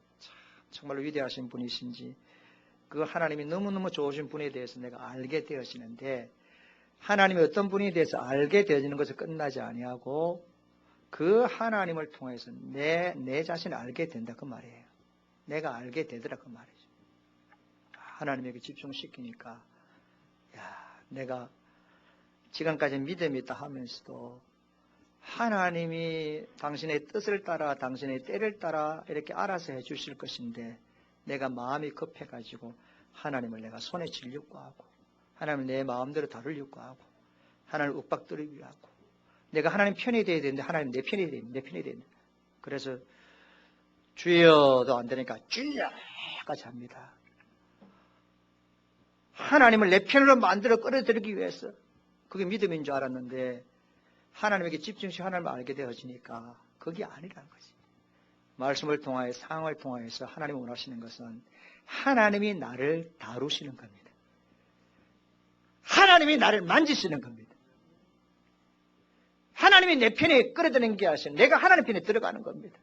정말 위대하신 분이신지 그 하나님이 너무너무 좋으신 분에 대해서 내가 알게 되어지는데 하나님이 어떤 분에 대해서 알게 되어지는 것을 끝나지 아니하고 그 하나님을 통해서 내 자신을 알게 된다 그 말이에요. 내가 알게 되더라 그 말이죠. 하나님에게 집중시키니까 내가 지금까지 믿음이 있다 하면서도 하나님이 당신의 뜻을 따라 당신의 때를 따라 이렇게 알아서 해 주실 것인데 내가 마음이 급해가지고 하나님을 내가 손에 쥐려고 하고 하나님을 내 마음대로 다루려고 하고 하나님을 윽박뜨리려고 하고 내가 하나님 편이 되어야 되는데 하나님 내 편이 돼야 되는데 그래서 주여도 안 되니까 주여까지 합니다. 하나님을 내 편으로 만들어 끌어들이기 위해서 그게 믿음인 줄 알았는데 하나님에게 집중시 하나님을 알게 되어지니까 그게 아니라는 거지. 말씀을 통하여 상황을 통하여서 하나님이 원하시는 것은 하나님이 나를 다루시는 겁니다. 하나님이 나를 만지시는 겁니다. 하나님이 내 편에 끌어들이는 게 아니라 내가 하나님 편에 들어가는 겁니다.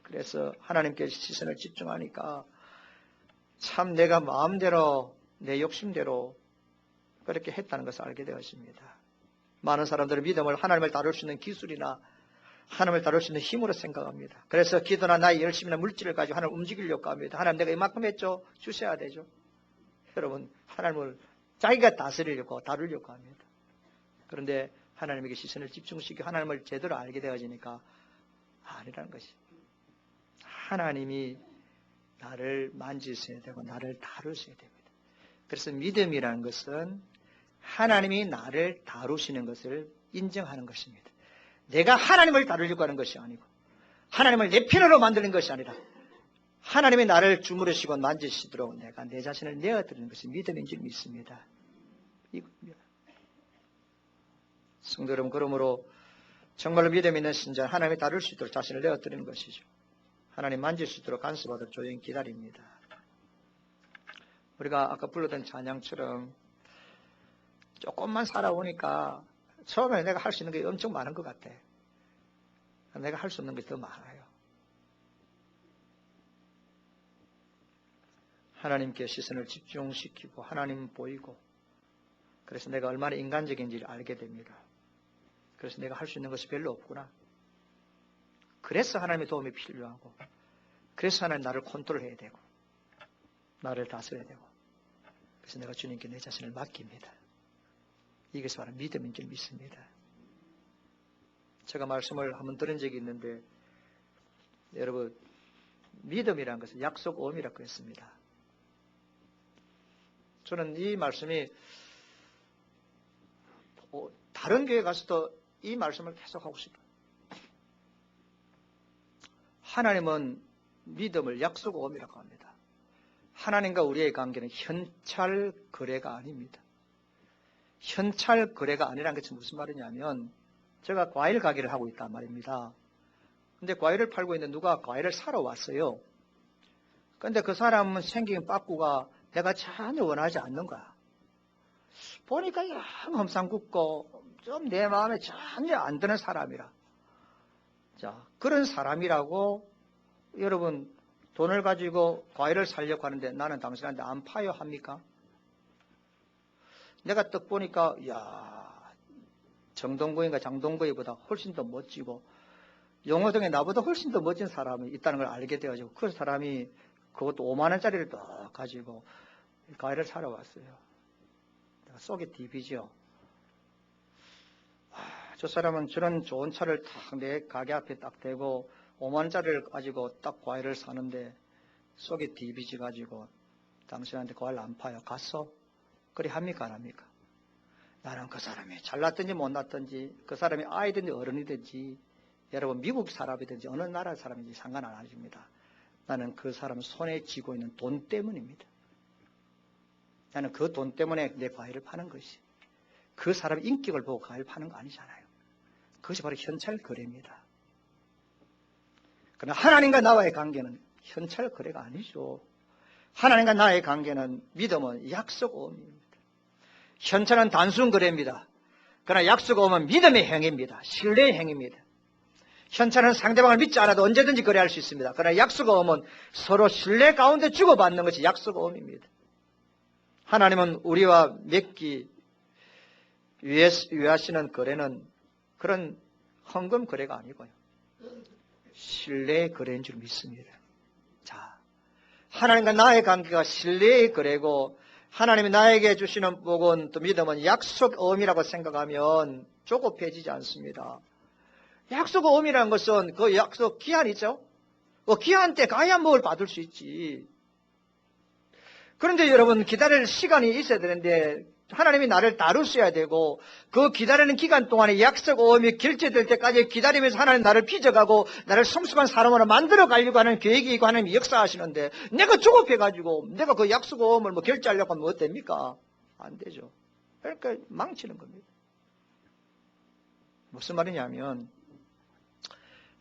그래서 하나님께 시선을 집중하니까 참 내가 마음대로 내 욕심대로 그렇게 했다는 것을 알게 되었습니다. 많은 사람들은 믿음을 하나님을 다룰 수 있는 기술이나 하나님을 다룰 수 있는 힘으로 생각합니다. 그래서 기도나 나의 열심이나 물질을 가지고 하나님을 움직이려고 합니다. 하나님 내가 이만큼 했죠? 주셔야 되죠. 여러분 하나님을 자기가 다스리려고 다루려고 합니다. 그런데 하나님에게 시선을 집중시키고 하나님을 제대로 알게 되어지니까 아니라는 것이 하나님이 나를 만지셔야 되고 나를 다루셔야 됩니다. 그래서 믿음이라는 것은 하나님이 나를 다루시는 것을 인정하는 것입니다. 내가 하나님을 다루려고 하는 것이 아니고 하나님을 내 편으로 만드는 것이 아니라 하나님이 나를 주무르시고 만지시도록 내가 내 자신을 내어드리는 것이 믿음인 줄 믿습니다. 이겁니다. 성도 여러분, 그러므로 정말로 믿음 있는 신자는 하나님이 다룰 수 있도록 자신을 내어드리는 것이죠. 하나님 만질 수 있도록 간섭하도록 조용히 기다립니다. 우리가 아까 불렀던 찬양처럼 조금만 살아오니까 처음에 내가 할 수 있는 게 엄청 많은 것 같아. 내가 할 수 없는 게 더 많아요. 하나님께 시선을 집중시키고 하나님 보이고 그래서 내가 얼마나 인간적인지를 알게 됩니다. 그래서 내가 할 수 있는 것이 별로 없구나. 그래서 하나님의 도움이 필요하고 그래서 하나님 나를 컨트롤해야 되고 나를 다스려야 되고 그래서 내가 주님께 내 자신을 맡깁니다. 이것이 바로 믿음인 줄 믿습니다. 제가 말씀을 한번 들은 적이 있는데 여러분 믿음이라는 것은 약속음이라고 했습니다. 저는 이 말씀이 다른 교회 가서도 이 말씀을 계속 하고 싶어요. 하나님은 믿음을 약속음이라고 합니다. 하나님과 우리의 관계는 현찰 거래가 아닙니다. 현찰 거래가 아니라는 것이 무슨 말이냐면 제가 과일 가게를 하고 있단 말입니다. 근데 과일을 팔고 있는데 누가 과일을 사러 왔어요. 근데 그 사람은 생긴 빠꾸가 내가 전혀 원하지 않는 거야. 보니까 영 험상궂고 좀 내 마음에 전혀 안 드는 사람이라. 자, 그런 사람이라고 여러분 돈을 가지고 과일을 사려고 하는데 나는 당신한테 안 파요 합니까? 내가 딱 보니까 야 정동구인가 장동구이보다 훨씬 더 멋지고 용호동에 나보다 훨씬 더 멋진 사람이 있다는 걸 알게 되어가지고 그 사람이 그것도 5만 원짜리를 더 가지고 과일을 사러 왔어요. 속이 디비죠. 저 사람은 저런 좋은 차를 딱 내 가게 앞에 딱 대고 5만 원짜리를 가지고 딱 과일을 사는데 속이 디비지 가지고 당신한테 과일 안 파요. 갔어? 그래 합니까 안 합니까? 나는 그 사람이 잘났든지 못났든지 그 사람이 아이든지 어른이든지 여러분 미국 사람이든지 어느 나라 사람인지 상관 안 하십니다. 나는 그 사람 손에 쥐고 있는 돈 때문입니다. 나는 그 돈 때문에 내 과일을 파는 것이 그 사람의 인격을 보고 과일 파는 거 아니잖아요. 그것이 바로 현찰 거래입니다. 그러나 하나님과 나와의 관계는 현찰 거래가 아니죠. 하나님과 나의 관계는 믿음은 약속음입니다. 현찰은 단순 거래입니다. 그러나 약속음은 믿음의 행위입니다. 신뢰의 행위입니다. 현찰은 상대방을 믿지 않아도 언제든지 거래할 수 있습니다. 그러나 약속음은 서로 신뢰 가운데 주고받는 것이 약속음입니다. 하나님은 우리와 맺기 위하시는 거래는 그런 헌금 거래가 아니고요. 신뢰의 거래인 줄 믿습니다. 자, 하나님과 나의 관계가 신뢰의 거래고 하나님이 나에게 주시는 복은 또 믿음은 약속음이라고 생각하면 조급해지지 않습니다. 약속음이라는 것은 그 약속 기한이죠. 그 기한 때 가야 뭘 받을 수 있지. 그런데 여러분 기다릴 시간이 있어야 되는데 하나님이 나를 다루셔야 되고 그 기다리는 기간 동안에 약속음이 결제될 때까지 기다리면서 하나님 나를 빚어가고 나를 성숙한 사람으로 만들어 가려고 하는 계획이 있고 하나님이 역사하시는데 내가 조급해가지고 내가 그 약속음을 뭐 결제하려고 하면 어땠습니까? 안 되죠. 그러니까 망치는 겁니다. 무슨 말이냐면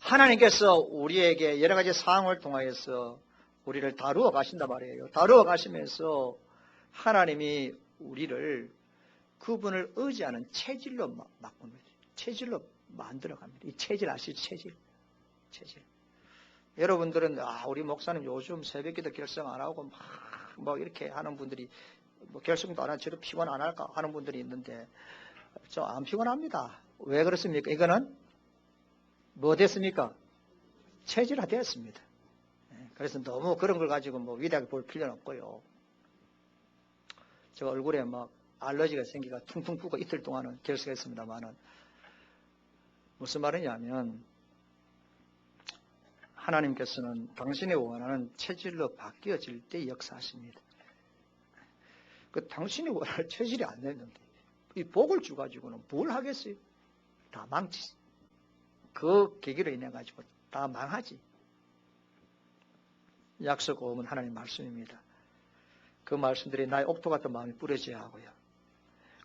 하나님께서 우리에게 여러 가지 상황을 통하여서 우리를 다루어 가신단 말이에요. 다루어 가시면서 하나님이 우리를 그분을 의지하는 체질로 바꿉니다. 체질로 만들어 갑니다. 이 체질 아시죠? 체질. 여러분들은 우리 목사님 요즘 새벽기도 결성 안 하고 막 이렇게 하는 분들이 결성도 안 하고 저도 피곤 안 할까 하는 분들이 있는데 저 안 피곤합니다. 왜 그렇습니까? 이거는 뭐 됐습니까? 체질화 되었습니다. 그래서 너무 그런 걸 가지고 위대하게 볼 필요는 없고요. 제가 얼굴에 막 알러지가 생기가 퉁퉁 붓고 이틀 동안은 결석했습니다만은 무슨 말이냐면 하나님께서는 당신의 원하는 체질로 바뀌어질 때 역사하십니다. 당신이 원하는 체질이 안 됐는데 이 복을 주가지고는 뭘 하겠어요? 다 망치지. 그 계기로 인해 가지고 다 망하지. 약속 오면 하나님 말씀입니다. 그 말씀들이 나의 옥토 같은 마음이 뿌려져야 하고요.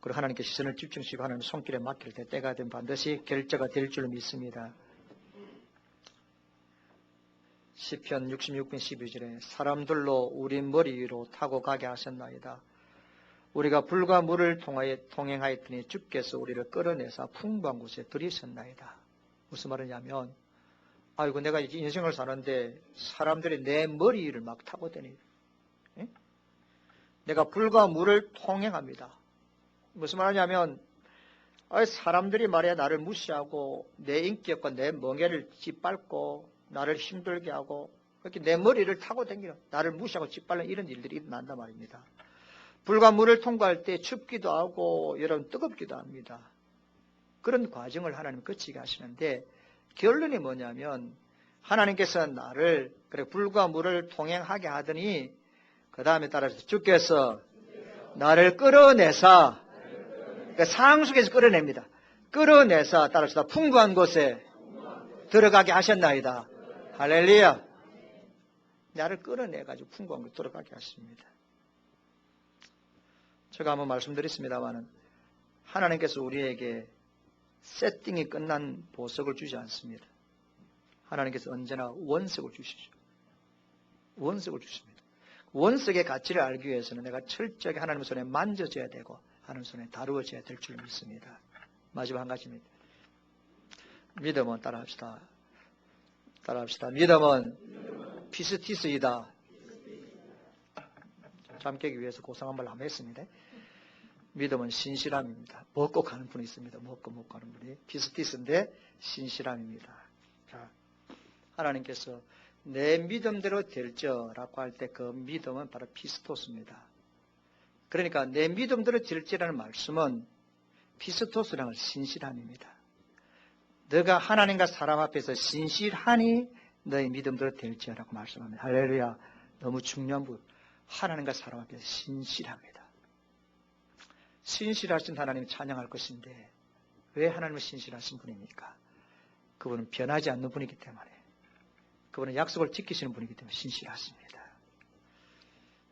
그리고 하나님께 시선을 집중시키고 하나님 손길에 맡길 때 때가 되면 반드시 결제가 될 줄 믿습니다. 시편 66편 12절에 사람들로 우리 머리 위로 타고 가게 하셨나이다. 우리가 불과 물을 통하여 통행하였더니 주께서 우리를 끌어내사 풍부한 곳에 들이셨나이다. 무슨 말이냐면 아이고 내가 인생을 사는데 사람들이 내 머리 위를 막 타고 다니. 내가 불과 물을 통행합니다. 무슨 말이냐면 사람들이 말이야 나를 무시하고 내 인격과 내 멍에를 짓밟고 나를 힘들게 하고 그렇게 내 머리를 타고 다니는 나를 무시하고 짓밟는 이런 일들이 일어난단 말입니다. 불과 물을 통과할 때 춥기도 하고 여러분 뜨겁기도 합니다. 그런 과정을 하나님 거치게 하시는데 결론이 뭐냐면 하나님께서 나를 그래 불과 물을 통행하게 하더니 그 다음에 따라서 주께서 나를 끌어내사 그러니까 상황 속에서 끌어냅니다. 끌어내사 따라서 풍부한 곳에 들어가게 하셨나이다. 할렐루야. 나를 끌어내가지고 풍부한 곳에 들어가게 하십니다. 제가 한번 말씀드렸습니다만 하나님께서 우리에게 세팅이 끝난 보석을 주지 않습니다. 하나님께서 언제나 원석을 주시죠. 원석을 주십니다. 원석의 가치를 알기 위해서는 내가 철저하게 하나님의 손에 만져져야 되고 하나님 손에 다루어져야 될 줄 믿습니다. 마지막 한 가지입니다. 믿음은 따라합시다. 믿음은 피스티스이다. 잠 깨기 위해서 고상한 말 한번 했습니다. 믿음은 신실함입니다. 먹고 가는 분이 있습니다. 먹고 가는 분이 피스티스인데 신실함입니다. 자, 하나님께서 내 믿음대로 될지라고 할 때 그 믿음은 바로 피스토스입니다. 그러니까 내 믿음대로 될지라는 말씀은 피스토스라는 신실함입니다. 너가 하나님과 사람 앞에서 신실하니 너의 믿음대로 될지라고 말씀합니다. 할렐루야. 너무 중요한 부분. 하나님과 사람 앞에서 신실합니다. 신실하신 하나님 찬양할 것인데 왜 하나님은 신실하신 분입니까? 그분은 변하지 않는 분이기 때문에 그분은 약속을 지키시는 분이기 때문에 신실하십니다.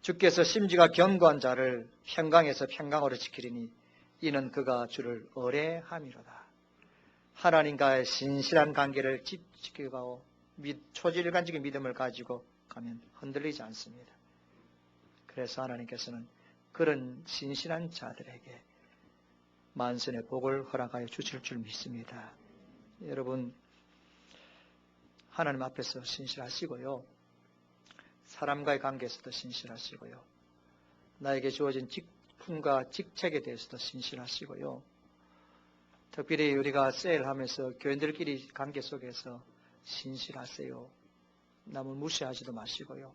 주께서 심지가 견고한 자를 평강에서 평강으로 지키리니 이는 그가 주를 의뢰함이로다. 하나님과의 신실한 관계를 지키고 초질간직의 믿음을 가지고 가면 흔들리지 않습니다. 그래서 하나님께서는 그런 신실한 자들에게 만선의 복을 허락하여 주실 줄 믿습니다. 여러분 하나님 앞에서 신실하시고요. 사람과의 관계에서도 신실하시고요. 나에게 주어진 직분과 직책에 대해서도 신실하시고요. 특별히 우리가 세일하면서 교인들끼리 관계 속에서 신실하세요. 남을 무시하지도 마시고요.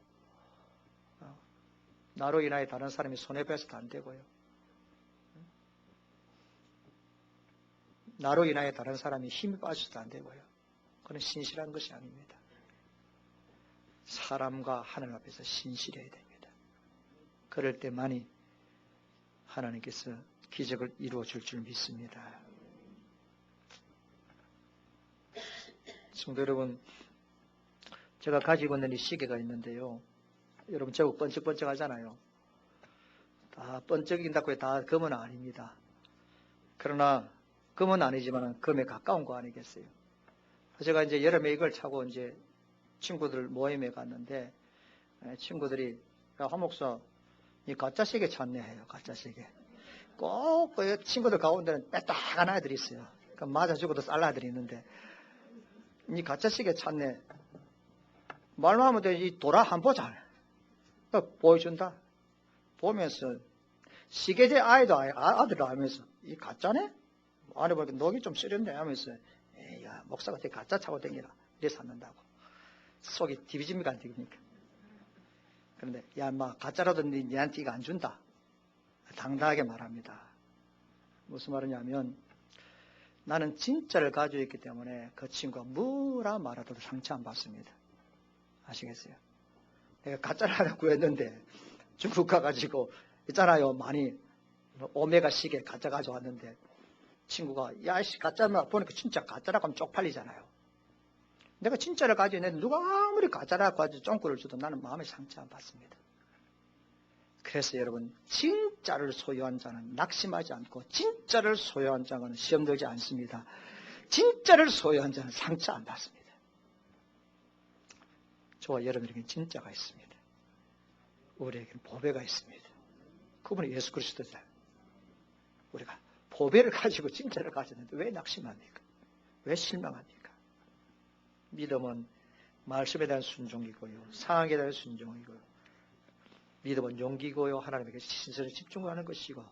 나로 인하여 다른 사람이 손해배서도 안 되고요. 나로 인하여 다른 사람이 힘이 빠져도 안 되고요. 그건 신실한 것이 아닙니다. 사람과 하나님 앞에서 신실해야 됩니다. 그럴 때만이 하나님께서 기적을 이루어 줄 줄 믿습니다. 성도 여러분, 제가 가지고 있는 이 시계가 있는데요. 여러분 저거 번쩍번쩍 하잖아요. 다 번쩍인다고 해서 다 금은 아닙니다. 그러나 금은 아니지만 금에 가까운 거 아니겠어요. 제가 이제 여름에 이걸 차고 이제 친구들 모임에 갔는데 친구들이 한 목사 이 가짜 시계 찾네 해요. 가짜 시계. 꼭 그 친구들 가운데는 빼딱한 아이들이 있어요. 그 맞아 죽어도 쌀 아이들이 있는데 이 가짜 시계 찾네. 말만 하면 돼. 이 돌아 한 보자. 보여준다. 보면서 시계제 아들도 알면서 이 가짜네? 안에 보니까 녹이 좀 쓰렸네 하면서 야 목사가 되게 가짜 차고 다니라 이래 샀는다고. 속이 디비집니까 안 디비집니까? 그런데 야 인마 가짜라도 니한테 이거 안 준다. 당당하게 말합니다. 무슨 말이냐면 나는 진짜를 가지고 있기 때문에 그 친구가 뭐라 말하도 상처 안 받습니다. 아시겠어요? 내가 가짜를 하나 구했는데 중국 가가지고 있잖아요. 많이 오메가 시계 가짜 가져왔는데 친구가 야씨 가짜만 보니까 진짜 가짜라고 하면 쪽팔리잖아요. 내가 진짜를 가지고 있는데 누가 아무리 가짜라고 가지고 쫑구를 줘도 나는 마음에 상처 안 받습니다. 그래서 여러분 진짜를 소유한 자는 낙심하지 않고 진짜를 소유한 자는 시험 들지 않습니다. 진짜를 소유한 자는 상처 안 받습니다. 저와 여러분에게는 진짜가 있습니다. 우리에게는 보배가 있습니다. 그분은 예수 그리스도잖아요. 우리가 보배를 가지고 진짜를 가졌는데 왜 낙심합니까? 왜 실망합니까? 믿음은 말씀에 대한 순종이고요. 상황에 대한 순종이고요. 믿음은 용기고요. 하나님에게 신선히 집중하는 것이고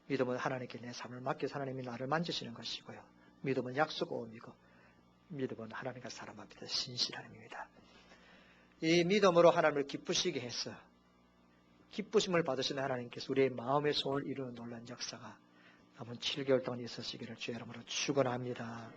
믿음은 하나님께 내 삶을 맡겨서 하나님이 나를 만지시는 것이고요. 믿음은 약속이고 믿음은 하나님과 사람 앞에서 신실함입니다. 이 믿음으로 하나님을 기쁘시게 해서 기쁘심을 받으시는 하나님께서 우리의 마음의 소원을 이루는 놀라운 역사가 남은 7개월 동안 있으시기를 주의 이름으로 축원합니다.